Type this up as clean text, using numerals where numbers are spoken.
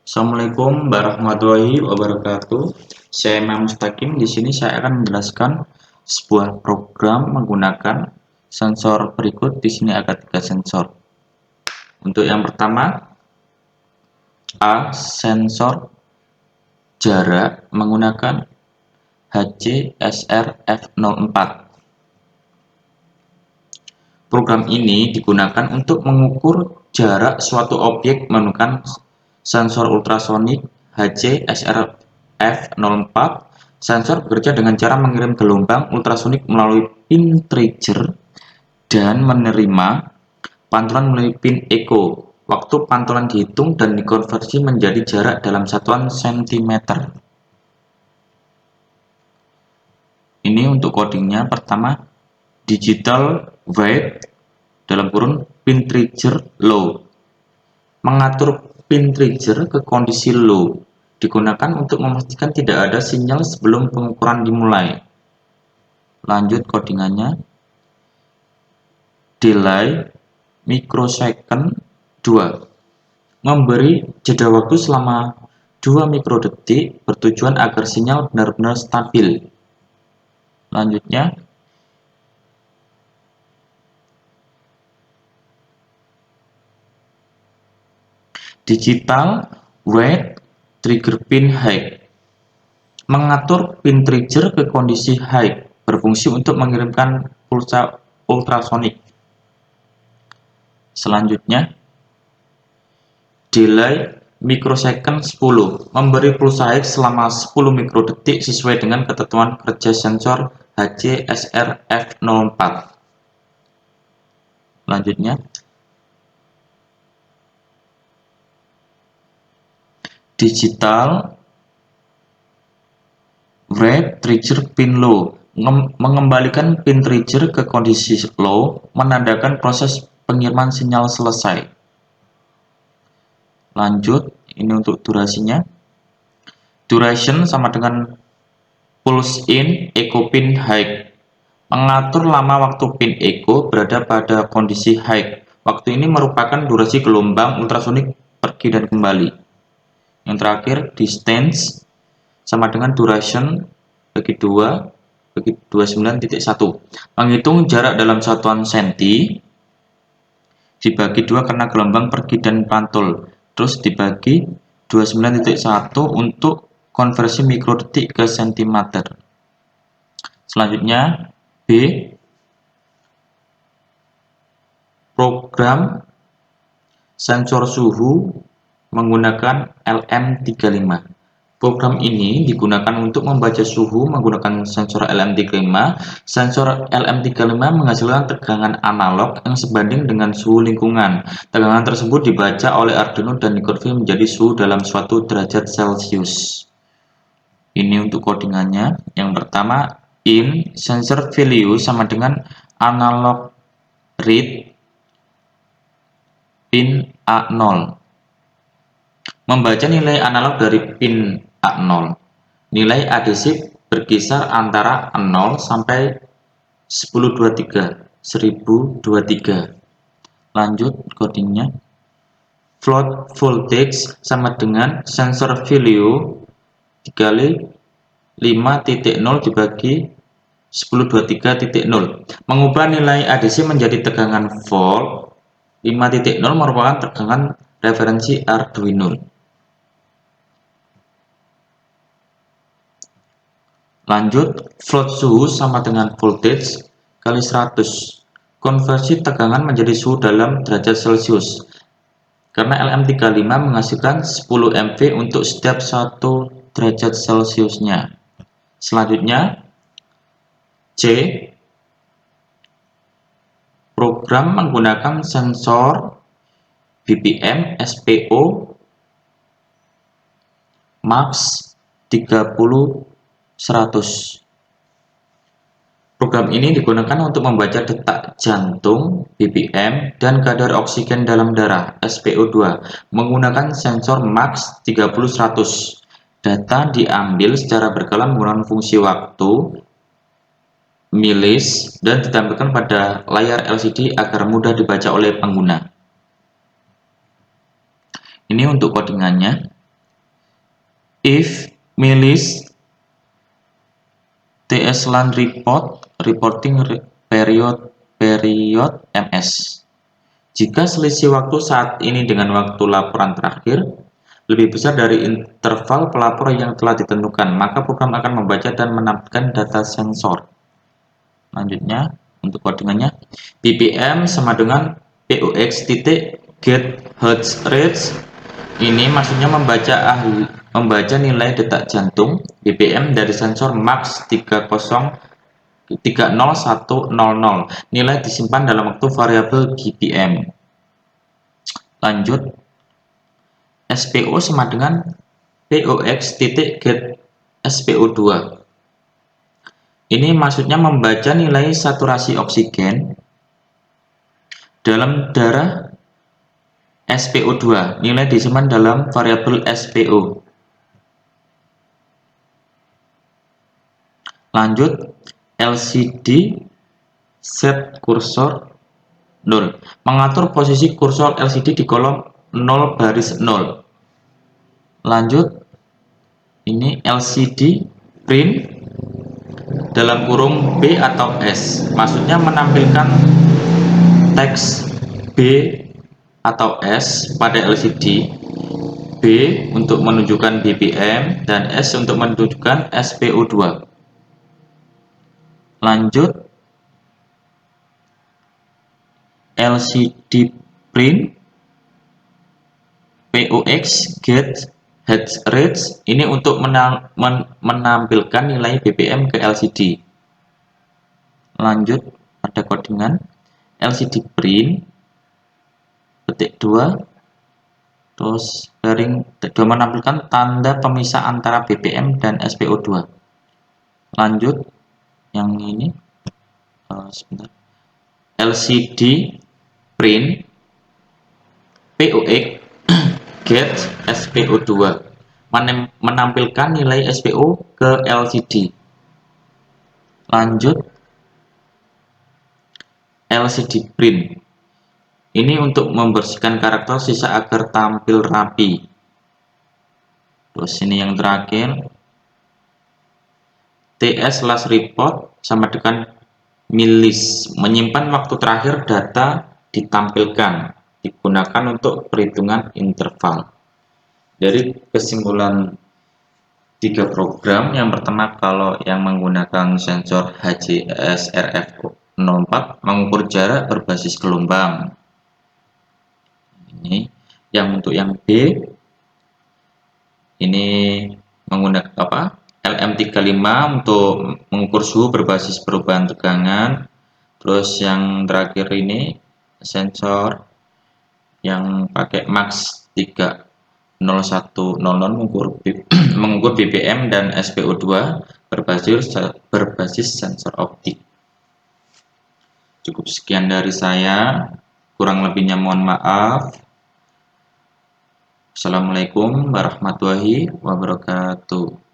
Assalamualaikum warahmatullahi wabarakatuh. Saya Imam Mustaqim. Di sini saya akan menjelaskan sebuah program menggunakan sensor berikut. Di sini ada 3 sensor. Untuk yang pertama, A. Sensor jarak menggunakan HCSR-F04. Program ini digunakan untuk mengukur jarak suatu objek menggunakan sensor ultrasonik HCSR-F04. Sensor bekerja dengan cara mengirim gelombang ultrasonik melalui pin trigger dan menerima pantulan melalui pin echo. Waktu pantulan dihitung dan dikonversi menjadi jarak dalam satuan cm. Ini untuk codingnya. Pertama, digital wait (pin trigger low). Mengatur pin trigger ke kondisi low digunakan untuk memastikan tidak ada sinyal sebelum pengukuran dimulai. Lanjut codingannya. Delay microsecond 2. Memberi jeda waktu selama 2 mikrodetik bertujuan agar sinyal benar-benar stabil. Lanjutnya, digital wait trigger pin high. Mengatur pin trigger ke kondisi high berfungsi untuk mengirimkan pulsa ultrasonik. Selanjutnya, delay microsecond 10. Memberi pulsa high selama 10 mikrodetik sesuai dengan ketentuan kerja sensor HCSR-F04. Lanjutnya, digital wait trigger pin low. Mengembalikan pin trigger ke kondisi low menandakan proses pengiriman sinyal selesai. Lanjut, ini untuk durasinya. Duration sama dengan pulse in echo pin high. Mengatur lama waktu pin echo berada pada kondisi high. Waktu ini merupakan durasi gelombang ultrasonik pergi dan kembali. Yang terakhir, distance sama dengan duration bagi 2 bagi 29.1. Menghitung jarak dalam satuan senti dibagi 2 karena gelombang pergi dan pantul. Terus dibagi 29.1 untuk konversi mikrodetik ke sentimeter. Selanjutnya, B. Program sensor suhu menggunakan LM35. Program ini digunakan untuk membaca suhu menggunakan sensor LM35. Sensor LM35 menghasilkan tegangan analog yang sebanding dengan suhu lingkungan. Tegangan tersebut dibaca oleh Arduino dan dikonversi menjadi suhu dalam suatu derajat Celcius. Ini untuk codingannya. Yang pertama, in sensor value sama dengan analog read pin A0. Membaca nilai analog dari pin A0. Nilai adesif berkisar antara 0 sampai 1023. Lanjut codingnya. Float voltage sama dengan sensor value dikali 5.0 dibagi 1023.0. Mengubah nilai adesif menjadi tegangan volt. 5.0 merupakan tegangan referensi Arduino. Lanjut, float suhu sama dengan voltage kali 100. Konversi tegangan menjadi suhu dalam derajat Celcius. Karena LM35 menghasilkan 10 mV untuk setiap 1 derajat Celciusnya. Selanjutnya, C. Program menggunakan sensor BPM SPO Max 30-100. Program ini digunakan untuk membaca detak jantung BPM dan kadar oksigen dalam darah SPO2 menggunakan sensor Max 30-100. Data diambil secara berkala menggunakan fungsi waktu milis dan ditampilkan pada layar LCD agar mudah dibaca oleh pengguna. Ini untuk codingannya. If milis TS lan reporting period MS. Jika selisih waktu saat ini dengan waktu laporan terakhir lebih besar dari interval pelapor yang telah ditentukan, maka program akan membaca dan menampilkan data sensor. Lanjutnya, untuk codingannya, BPM sama dengan POX titik get heart rate. Ini maksudnya membaca nilai detak jantung BPM dari sensor max 30100. Nilai disimpan dalam waktu variabel BPM. Lanjut, SPO sama dengan POX titik get SPO2. Ini maksudnya membaca nilai saturasi oksigen dalam darah SPO2. Nilai disimpan dalam variabel SPO. Lanjut, LCD set kursor 0. Mengatur posisi kursor LCD di kolom 0 baris 0. Lanjut, ini LCD print dalam kurung B atau S. Maksudnya menampilkan teks B atau S pada LCD. B untuk menunjukkan BPM dan S untuk menunjukkan SPO2. Lanjut, LCD print POX get heart rate ini untuk menampilkan nilai BPM ke LCD. Lanjut, ada codingan LCD print petik 2 terus garing 2 menampilkan tanda pemisah antara BPM dan SPO2. Lanjut, yang ini sebentar, LCD print POX get SPO2 menampilkan nilai SPO ke LCD. Lanjut, LCD print ini untuk membersihkan karakter sisa agar tampil rapi. Terus ini yang terakhir, TS last report sama dengan milis, menyimpan waktu terakhir data ditampilkan, digunakan untuk perhitungan interval. Dari kesimpulan 3 program, yang pertama kalau yang menggunakan sensor HJSRF04 mengukur jarak berbasis gelombang. Ini yang untuk yang B ini menggunakan LM35 untuk mengukur suhu berbasis perubahan tegangan. Terus yang terakhir ini sensor yang pakai max 30100 mengukur BPM dan SPO2 berbasis sensor optik. Cukup sekian dari saya, kurang lebihnya mohon maaf. Assalamualaikum warahmatullahi wabarakatuh.